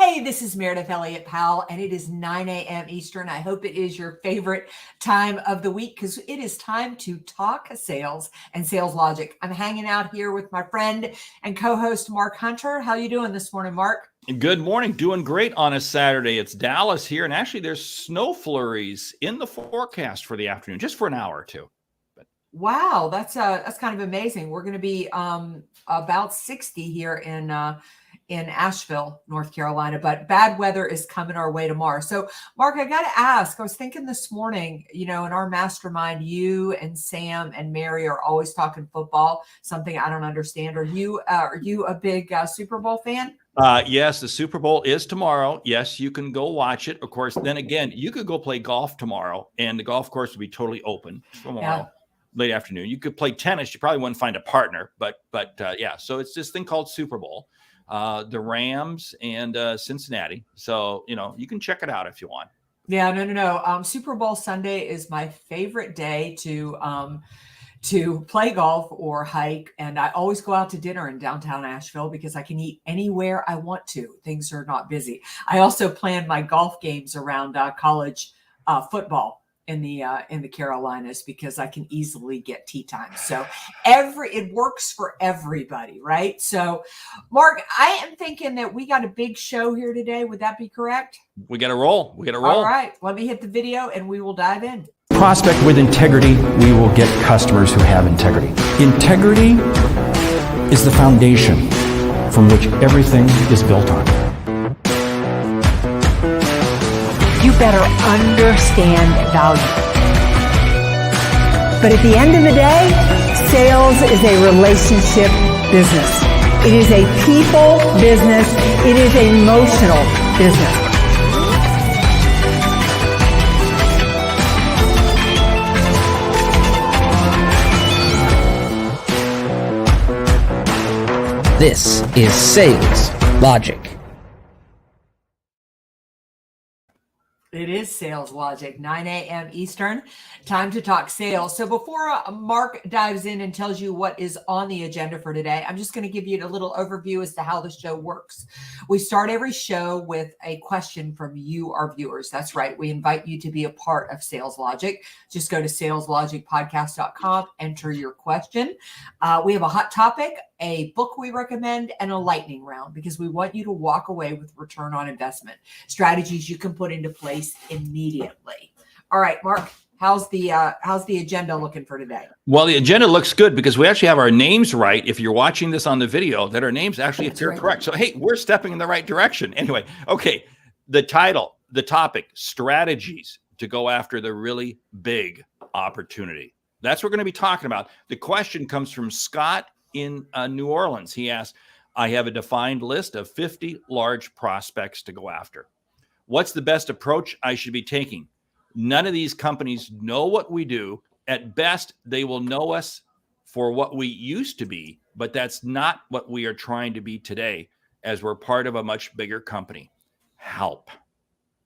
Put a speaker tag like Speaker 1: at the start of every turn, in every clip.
Speaker 1: Hey, this is Meridith Elliott Powell, and it is 9 a.m. Eastern. I hope it is your favorite time of the week because it is time to talk sales and sales logic. I'm hanging out here with my friend and co-host Mark Hunter. How you doing this morning, Mark?
Speaker 2: Good morning. Doing great on a Saturday. It's Dallas here, and actually there's snow flurries in the forecast for the afternoon, just for an hour or two.
Speaker 1: Wow, that's kind of amazing. We're going to be about 60 here in Asheville, North Carolina, but bad weather is coming our way tomorrow. So, Mark, I got to ask, I was thinking this morning, in our mastermind, you and Sam and Mary are always talking football, something I don't understand. Are you a big Super Bowl fan?
Speaker 2: Yes, the Super Bowl is tomorrow. Yes, you can go watch it. Of course, then again, you could go play golf tomorrow, and the golf course will be totally open tomorrow. Yeah. Late afternoon. You could play tennis. You probably wouldn't find a partner, but yeah. So it's this thing called Super Bowl, the Rams and Cincinnati. So, you can check it out if you want.
Speaker 1: Yeah, no. Super Bowl Sunday is my favorite day to play golf or hike. And I always go out to dinner in downtown Asheville because I can eat anywhere I want to. Things are not busy. I also plan my golf games around college football in the Carolinas because I can easily get tee time. So it works for everybody, right? So Mark, I am thinking that we got a big show here today. Would that be correct?
Speaker 2: We got to roll.
Speaker 1: All right. Let me hit the video and we will dive in.
Speaker 3: Prospect with integrity, we will get customers who have integrity. Integrity is the foundation from which everything is built on.
Speaker 4: You better understand value. But at the end of the day, sales is a relationship business. It is a people business. It is an emotional business.
Speaker 5: This is Sales Logic.
Speaker 1: It is Sales Logic, 9 a.m. Eastern, time to talk sales. So before Mark dives in and tells you what is on the agenda for today, I'm just going to give you a little overview as to how the show works. We start every show with a question from you, our viewers. That's right. We invite you to be a part of Sales Logic. Just go to saleslogicpodcast.com, enter your question. We have a hot topic, a book we recommend, and a lightning round because we want you to walk away with return on investment, strategies you can put into place immediately. All right, Mark, how's the agenda looking for today?
Speaker 2: Well, the agenda looks good because we actually have our names right. If you're watching this on the video, that our names actually appear correct. So, hey, we're stepping in the right direction. Anyway, okay, the title, the topic, strategies to go after the really big opportunity. That's what we're going to be talking about. The question comes from Scott in New Orleans. He asked, I have a defined list of 50 large prospects to go after. What's the best approach I should be taking? None of these companies know what we do. At best, they will know us for what we used to be, but that's not what we are trying to be today as we're part of a much bigger company. Help.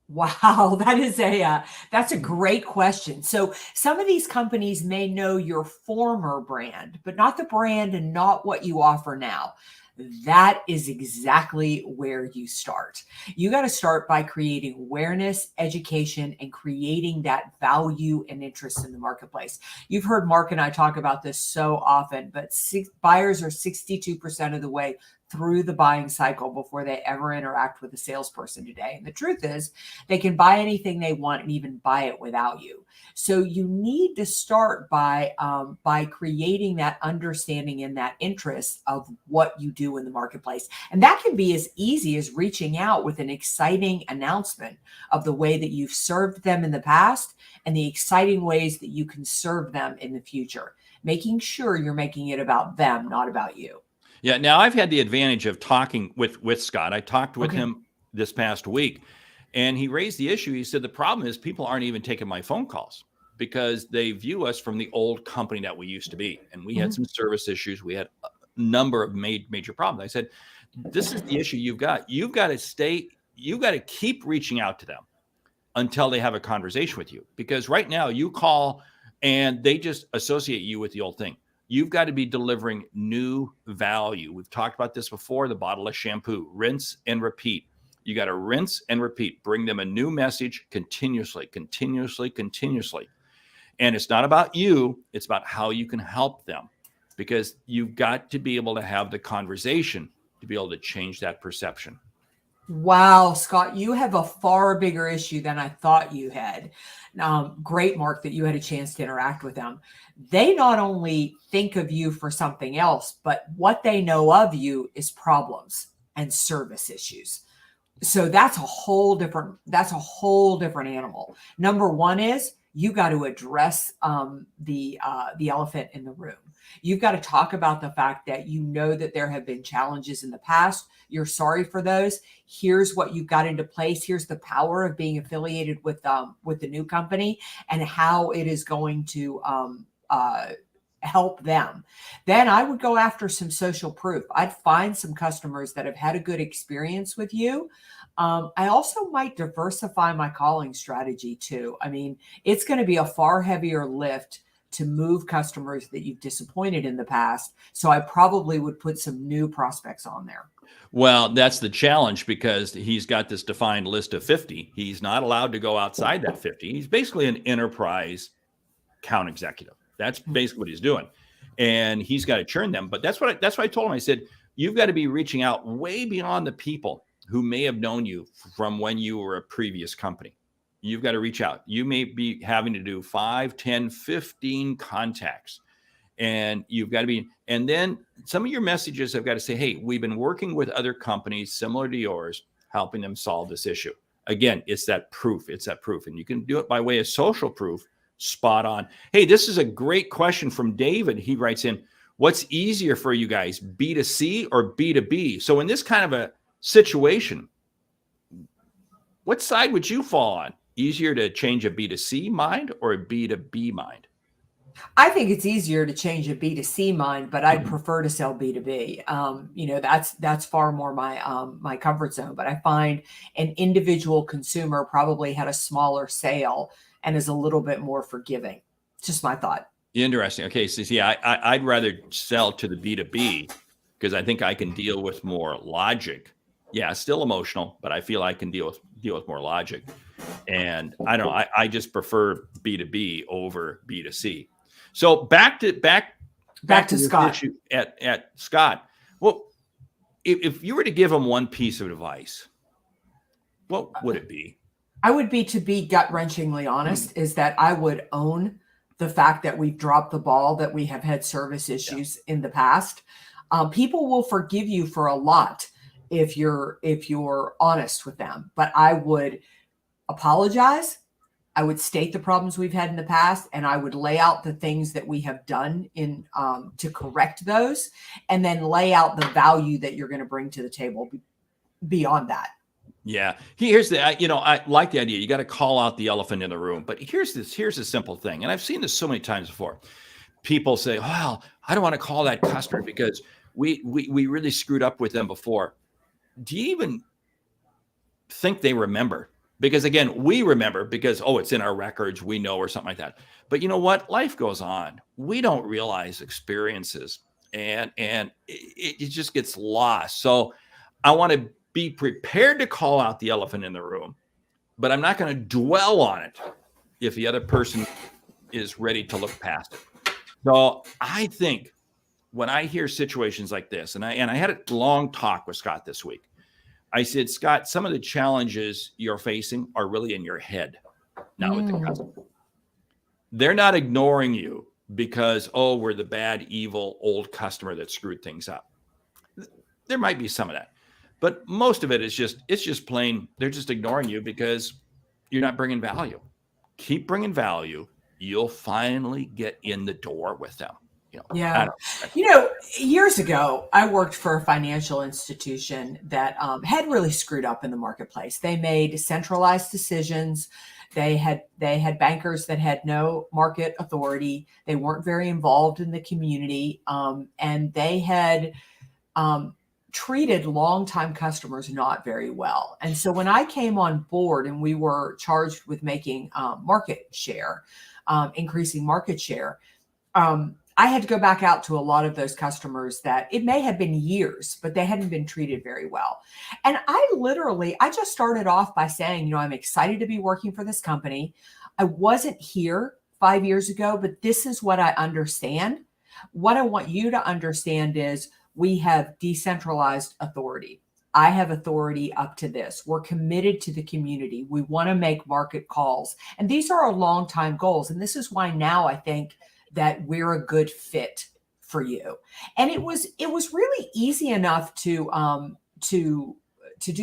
Speaker 1: Wow, that's a great question. So some of these companies may know your former brand, but not the brand and not what you offer now. That is exactly where you start. You got to start by creating awareness, education, and creating that value and interest in the marketplace. You've heard Mark and I talk about this so often, but buyers are 62% of the way through the buying cycle before they ever interact with a salesperson today. And the truth is they can buy anything they want and even buy it without you. So you need to start by creating that understanding and that interest of what you do in the marketplace. And that can be as easy as reaching out with an exciting announcement of the way that you've served them in the past and the exciting ways that you can serve them in the future, making sure you're making it about them, not about you.
Speaker 2: Yeah. Now I've had the advantage of talking with Scott. I talked with him this past week and he raised the issue. He said, the problem is people aren't even taking my phone calls because they view us from the old company that we used to be. And we had some service issues. We had a number of major problems. I said, this is the issue you've got. You've got to keep reaching out to them until they have a conversation with you. Because right now you call and they just associate you with the old thing. You've got to be delivering new value. We've talked about this before, the bottle of shampoo, rinse and repeat. You got to rinse and repeat, bring them a new message continuously, continuously, continuously. And it's not about you. It's about how you can help them, because you've got to be able to have the conversation to be able to change that perception.
Speaker 1: Wow, Scott, you have a far bigger issue than I thought you had. Great, Mark, that you had a chance to interact with them. They not only think of you for something else, but what they know of you is problems and service issues. So that's a whole different animal. Number one is you got to address the elephant in the room. You've got to talk about the fact that you know that there have been challenges in the past. You're sorry for those. Here's what you've got into place. Here's the power of being affiliated with the new company and how it is going to help them. Then I would go after some social proof. I'd find some customers that have had a good experience with you. I also might diversify my calling strategy too. I mean, it's going to be a far heavier lift to move customers that you've disappointed in the past. So I probably would put some new prospects on there.
Speaker 2: Well, that's the challenge, because he's got this defined list of 50. He's not allowed to go outside that 50. He's basically an enterprise account executive. That's basically what he's doing. And he's got to churn them. But that's what I told him. I said, you've got to be reaching out way beyond the people who may have known you from when you were a previous company. You've got to reach out. You may be having to do 5, 10, 15 contacts. And you've got to be, and then some of your messages have got to say, hey, we've been working with other companies similar to yours, helping them solve this issue. Again, it's that proof. It's that proof. And you can do it by way of social proof. Spot on. Hey, this is a great question from David. He writes in, what's easier for you guys, B2C or B2B? So in this kind of a situation, what side would you fall on? Easier to change a B2C mind or a B2B mind?
Speaker 1: I think it's easier to change a B2C mind, but I'd prefer to sell B2B. That's far more my comfort zone. But I find an individual consumer probably had a smaller sale and is a little bit more forgiving. Just my thought.
Speaker 2: Interesting. Okay, so yeah, I'd rather sell to the B2B because I think I can deal with more logic. Yeah, still emotional, but I feel I can deal with more logic. And I don't know. I just prefer B2B over B2C. So back to
Speaker 1: Scott.
Speaker 2: At Scott. Well, if you were to give him one piece of advice, what would it be?
Speaker 1: I would be, to be gut-wrenchingly honest, is that I would own the fact that we've dropped the ball, that we have had service issues in the past. People will forgive you for a lot if you're honest with them, but I would apologize. I would state the problems we've had in the past, and I would lay out the things that we have done to correct those, and then lay out the value that you're going to bring to the table beyond that.
Speaker 2: Yeah. Here's I like the idea. You got to call out the elephant in the room, but here's a simple thing. And I've seen this so many times before. People say, well, I don't want to call that customer because we really screwed up with them before. Do you even think they remember? Because again, we remember because, it's in our records, we know, or something like that. But you know what? Life goes on. We don't realize experiences, and it just gets lost. So I want to be prepared to call out the elephant in the room, but I'm not going to dwell on it if the other person is ready to look past it. So I think when I hear situations like this, and I had a long talk with Scott this week, I said, Scott, some of the challenges you're facing are really in your head, not with the customer. They're not ignoring you because, we're the bad, evil, old customer that screwed things up. There might be some of that. But most of it is just plain, they're just ignoring you because you're not bringing value. Keep bringing value. You'll finally get in the door with them.
Speaker 1: Yeah. Years ago, I worked for a financial institution that had really screwed up in the marketplace. They made centralized decisions. They had bankers that had no market authority. They weren't very involved in the community. And they had treated longtime customers not very well. And so when I came on board and we were charged with making market share, increasing market share, I had to go back out to a lot of those customers that it may have been years, but they hadn't been treated very well. And I just started off by saying, I'm excited to be working for this company. I wasn't here 5 years ago, but this is what I understand. What I want you to understand is we have decentralized authority. I have authority up to this. We're committed to the community. We want to make market calls. And these are our long-time goals. And this is why now I think that we're a good fit for you. And it was really easy enough to do,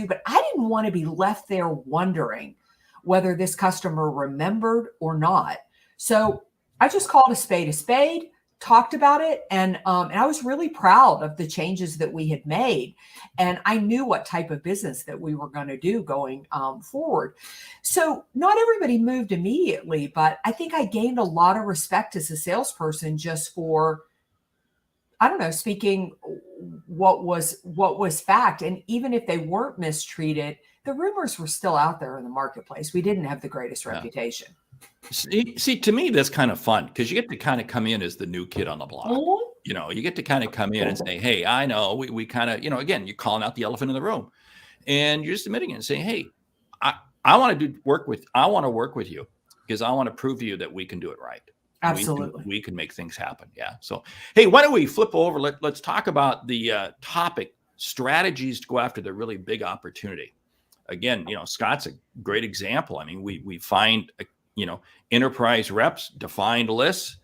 Speaker 1: but I didn't want to be left there wondering whether this customer remembered or not. So I just called a spade, talked about it, and I was really proud of the changes that we had made. And I knew what type of business that we were going to do going forward. So not everybody moved immediately, but I think I gained a lot of respect as a salesperson just for, speaking what was fact. And even if they weren't mistreated, the rumors were still out there in the marketplace. We didn't have the greatest reputation.
Speaker 2: See, to me, that's kind of fun because you get to kind of come in as the new kid on the block.
Speaker 1: Mhm.
Speaker 2: You get to kind of come in and say, hey, I know we kind of, again, you're calling out the elephant in the room and you're just admitting it and saying, hey, I want to work with you because I want to prove to you that we can do it right.
Speaker 1: Absolutely.
Speaker 2: We can make things happen. Yeah. So, hey, why don't we flip over? Let's talk about the topic strategies to go after the really big opportunity. Again, Scott's a great example. I mean, we find, enterprise reps, defined lists.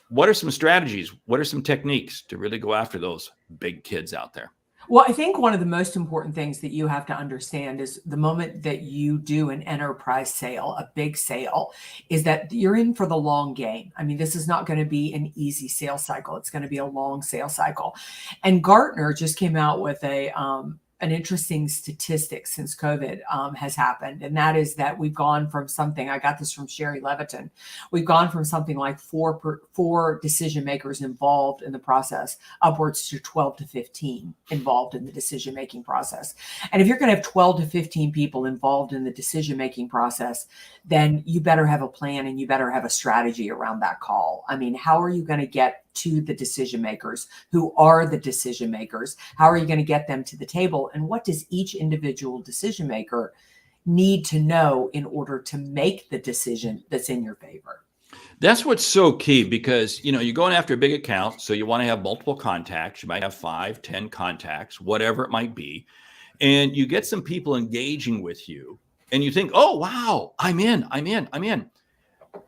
Speaker 2: What are some strategies? What are some techniques to really go after those big kids out there?
Speaker 1: Well, I think one of the most important things that you have to understand is the moment that you do an enterprise sale, a big sale, is that you're in for the long game. I mean, this is not going to be an easy sales cycle. It's going to be a long sales cycle. And Gartner just came out with an interesting statistic since COVID has happened. And that is that we've gone from something, I got this from Sherry Leviton, we've gone from something like four decision makers involved in the process upwards to 12 to 15 involved in the decision-making process. And if you're going to have 12 to 15 people involved in the decision-making process, then you better have a plan and you better have a strategy around that call. I mean, how are you going to get to the decision makers who are the decision makers? How are you going to get them to the table? And what does each individual decision maker need to know in order to make the decision that's in your favor?
Speaker 2: That's what's so key because, you're going after a big account. So you want to have multiple contacts. You might have 5, 10 contacts, whatever it might be. And you get some people engaging with you and you think, oh, wow, I'm in.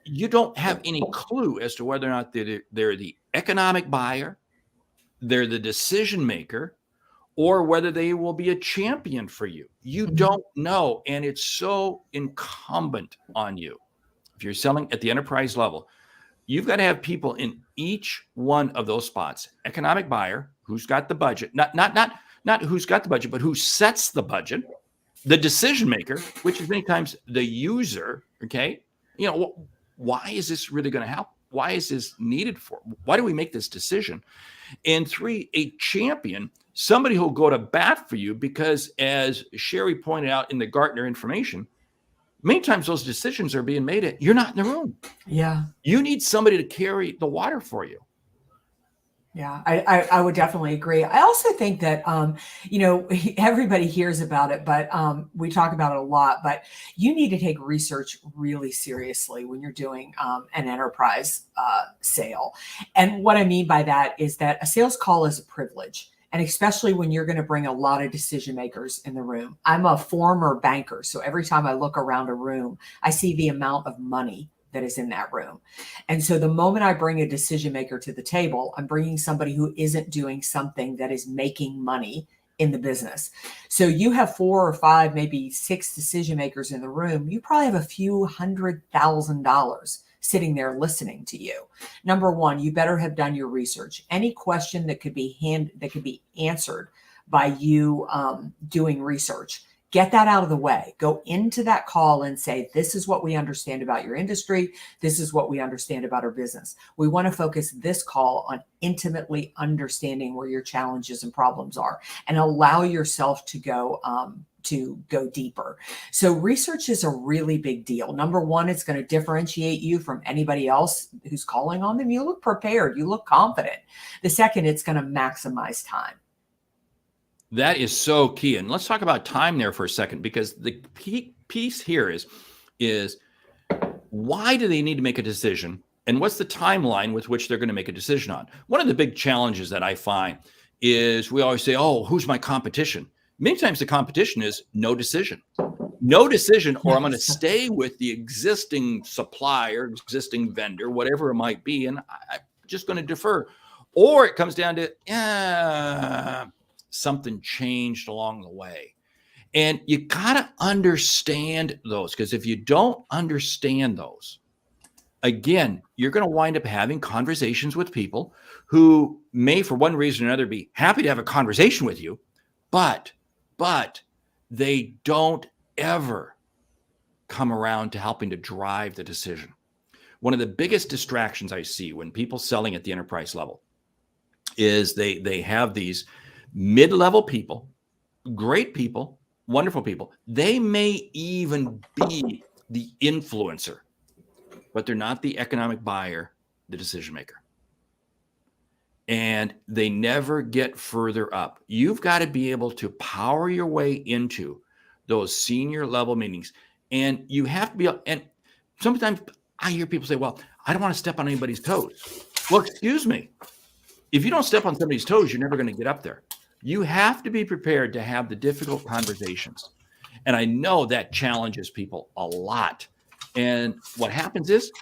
Speaker 2: You don't have any clue as to whether or not they're the economic buyer, they're the decision maker, or whether they will be a champion for you. You don't know. And it's so incumbent on you. If you're selling at the enterprise level, you've got to have people in each one of those spots. Economic buyer, who's got the budget, not who's got the budget, but who sets the budget. The decision maker, which is many times the user. Okay. Why is this really going to help? Why is this needed for? Why do we make this decision? And 3, a champion, somebody who'll go to bat for you because, as Sherry pointed out in the Gartner information, many times those decisions are being made you're not in the room.
Speaker 1: Yeah.
Speaker 2: You need somebody to carry the water for you.
Speaker 1: Yeah, I would definitely agree. I also think that, everybody hears about it, but we talk about it a lot, but you need to take research really seriously when you're doing an enterprise sale. And what I mean by that is that a sales call is a privilege. And especially when you're going to bring a lot of decision makers in the room. I'm a former banker. So every time I look around a room, I see the amount of money that is in that room. And so the moment I bring a decision maker to the table, I'm bringing somebody who isn't doing something that is making money in the business. So you have 4 or 5, maybe 6 decision makers in the room. You probably have a few $100,000 sitting there listening to you. Number one, you better have done your research. Any question that could be answered by you doing research Get that out of the way. Go into that call and say, this is what we understand about your industry. This is what we understand about our business. We want to focus this call on intimately understanding where your challenges and problems are, and allow yourself to go deeper. So research is a really big deal. Number one, it's going to differentiate you from anybody else who's calling on them. You look prepared. You look confident. The second, it's going to maximize time.
Speaker 2: That is so key. And let's talk about time there for a second, because the key piece here is why do they need to make a decision? And what's the timeline with which they're going to make a decision on? One of the big challenges that I find is we always say, oh, who's my competition? Many times the competition is no decision. No decision, or I'm going to stay with the existing supplier, existing vendor, whatever it might be, and I'm just going to defer. Or it comes down to, something changed along the way. And you got to understand those, because if you don't understand those, again, you're going to wind up having conversations with people who may, for one reason or another, be happy to have a conversation with you, but they don't ever come around to helping to drive the decision. One of the biggest distractions I see when people selling at the enterprise level is they have these mid-level people, great people, wonderful people. They may even be the influencer, but they're not the economic buyer, the decision maker. And they never get further up. You've got to be able to power your way into those senior level meetings. And you have to be, and sometimes I hear people say, well, I don't want to step on anybody's toes. Well, excuse me. If you don't step on somebody's toes, you're never going to get up there. You have to be prepared to have the difficult conversations. And I know that challenges people a lot. And what happens is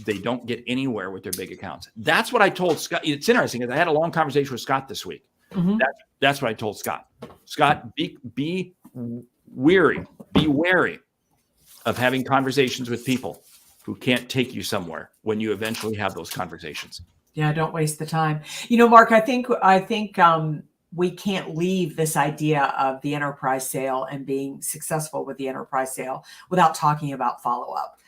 Speaker 2: they don't get anywhere with their big accounts. That's what I told Scott. It's interesting, because I had a long conversation with Scott this week. Mm-hmm. That's what I told Scott. Scott, be wary of having conversations with people who can't take you somewhere when you eventually have those conversations.
Speaker 1: Yeah, don't waste the time. Mark, I think we can't leave this idea of the enterprise sale and being successful with the enterprise sale without talking about follow-up.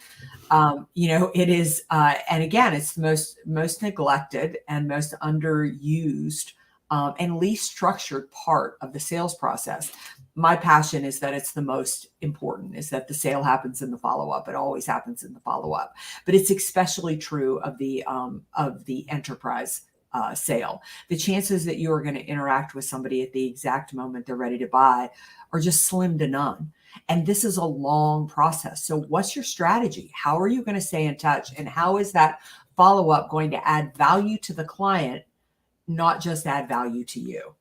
Speaker 1: It is, and again, it's the most neglected and most underused and least structured part of the sales process. My passion is that it's the most important, is that the sale happens in the follow-up. It always happens in the follow-up, but it's especially true of the enterprise sale. The chances that you are going to interact with somebody at the exact moment they're ready to buy are just slim to none. And this is a long process. So what's your strategy? How are you going to stay in touch? And how is that follow-up going to add value to the client, not just add value to you?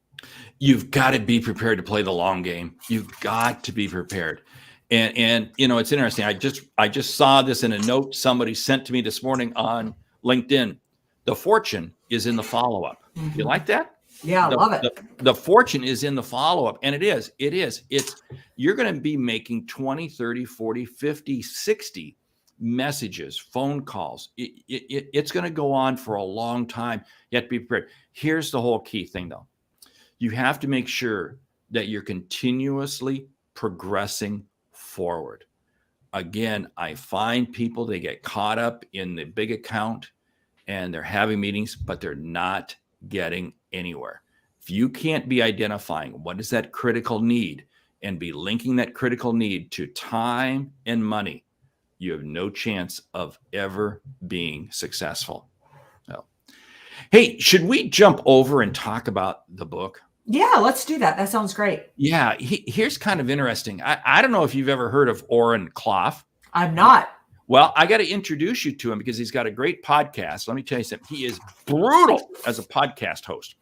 Speaker 2: You've got to be prepared to play the long game. You've got to be prepared. And it's interesting. I just saw this in a note somebody sent to me this morning on LinkedIn. The fortune is in the follow-up. Mm-hmm. You like that?
Speaker 1: Yeah, I love it.
Speaker 2: The fortune is in the follow-up. And you're going to be making 20, 30, 40, 50, 60 messages, phone calls. It's going to go on for a long time. You have to be prepared. Here's the whole key thing, though. You have to make sure that you're continuously progressing forward. Again, I find people, they get caught up in the big account and they're having meetings, but they're not getting anywhere. If you can't be identifying what is that critical need and be linking that critical need to time and money, you have no chance of ever being successful. So, hey, should we jump over and talk about the book?
Speaker 1: Yeah, let's do that. That sounds great.
Speaker 2: Yeah, here's kind of interesting. I don't know if you've ever heard of Oren Klaff.
Speaker 1: I'm not.
Speaker 2: Well, I got to introduce you to him because he's got a great podcast. Let me tell you something. He is brutal as a podcast host.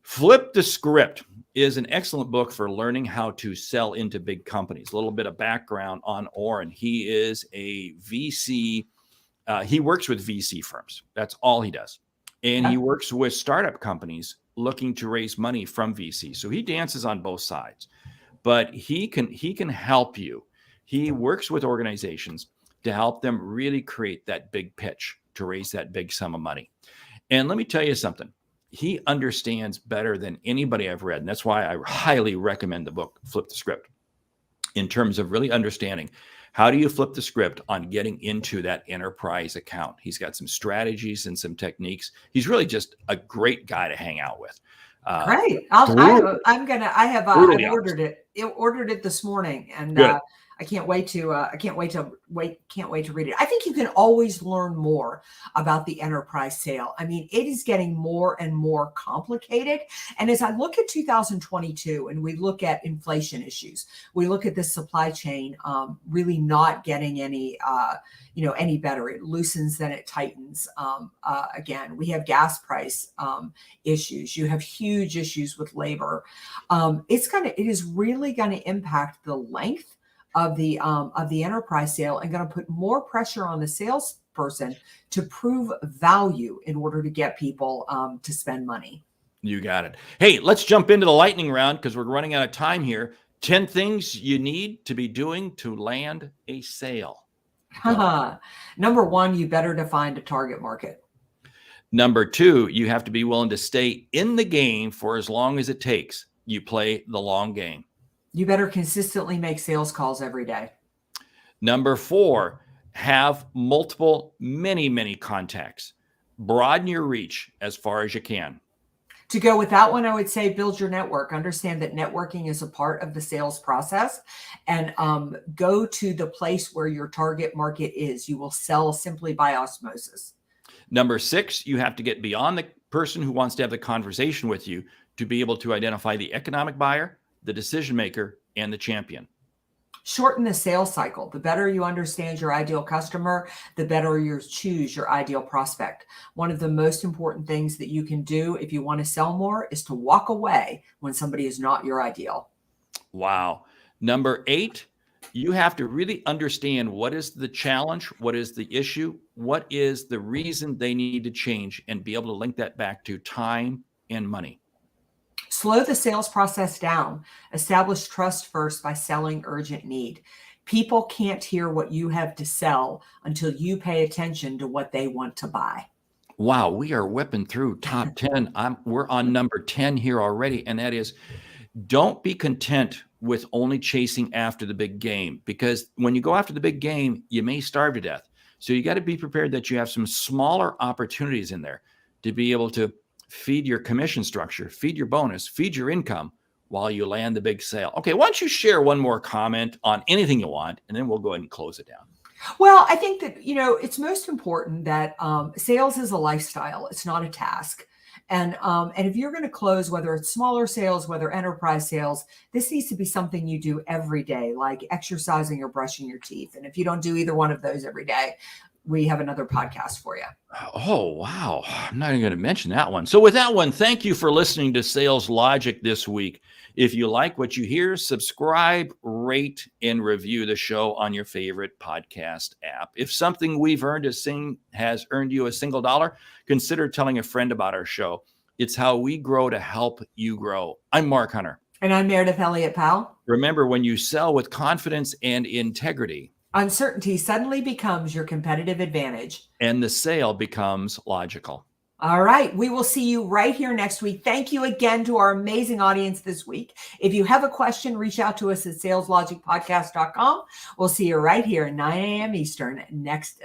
Speaker 2: Flip the Script is an excellent book for learning how to sell into big companies. A little bit of background on Oren. He is a VC. He works with VC firms. That's all he does. And he works with startup companies looking to raise money from VC. So he dances on both sides, but he can help you. He works with organizations to help them really create that big pitch to raise that big sum of money. And let me tell you something. He understands better than anybody I've read. And that's why I highly recommend the book, Flip the Script. in terms of really understanding how do you flip the script on getting into that enterprise account. He's got some strategies and some techniques. He's really just a great guy to hang out with.
Speaker 1: Great.
Speaker 2: Brutally
Speaker 1: I've
Speaker 2: honest.
Speaker 1: ordered it. Ordered it this morning, and
Speaker 2: Good.
Speaker 1: I can't wait to read it. I think you can always learn more about the enterprise sale. I mean, it is getting more and more complicated. And as I look at 2022 and we look at inflation issues, we look at the supply chain really not getting any better. It loosens, then it tightens. Again, we have gas price issues. You have huge issues with labor. It is really going to impact the length of the enterprise sale and going to put more pressure on the salesperson to prove value in order to get people to spend money.
Speaker 2: You got it. Hey, let's jump into the lightning round because we're running out of time here. 10 things you need to be doing to land a sale.
Speaker 1: Number one, you better define a target market.
Speaker 2: Number two, you have to be willing to stay in the game for as long as it takes. You play the long game.
Speaker 1: You better consistently make sales calls every day.
Speaker 2: Number four, have many contacts. Broaden your reach as far as you can.
Speaker 1: To go with that one, I would say build your network. Understand that networking is a part of the sales process, and go to the place where your target market is. You will sell simply by osmosis.
Speaker 2: Number six, you have to get beyond the person who wants to have the conversation with you to be able to identify the economic buyer, the decision maker, and the champion.
Speaker 1: Shorten the sales cycle. The better you understand your ideal customer, the better you choose your ideal prospect. One of the most important things that you can do if you want to sell more is to walk away when somebody is not your ideal.
Speaker 2: Wow. Number eight, you have to really understand what is the challenge, what is the issue, what is the reason they need to change, and be able to link that back to time and money.
Speaker 1: Slow the sales process down. Establish trust first by selling urgent need. People can't hear what you have to sell until you pay attention to what they want to buy.
Speaker 2: Wow, we are whipping through top 10. We're on number 10 here already, and that is, don't be content with only chasing after the big game, because when you go after the big game, you may starve to death. So you got to be prepared that you have some smaller opportunities in there to be able to feed your commission structure, feed your bonus, feed your income while you land the big sale. Okay, why don't you share one more comment on anything you want, and then we'll go ahead and close it down.
Speaker 1: Well, I think that, it's most important that sales is a lifestyle. It's not a task. And if you're going to close, whether it's smaller sales, whether enterprise sales, this needs to be something you do every day, like exercising or brushing your teeth. And if you don't do either one of those every day, we have another podcast for you.
Speaker 2: Oh, wow. I'm not even going to mention that one. So with that one, thank you for listening to Sales Logic this week. If you like what you hear, subscribe, rate, and review the show on your favorite podcast app. If something we've earned has earned you a single dollar, consider telling a friend about our show. It's how we grow to help you grow. I'm Mark Hunter.
Speaker 1: And I'm Meridith Elliott Powell.
Speaker 2: Remember, when you sell with confidence and integrity,
Speaker 1: uncertainty suddenly becomes your competitive advantage.
Speaker 2: And the sale becomes logical.
Speaker 1: All right. We will see you right here next week. Thank you again to our amazing audience this week. If you have a question, reach out to us at saleslogicpodcast.com. We'll see you right here at 9 a.m. Eastern next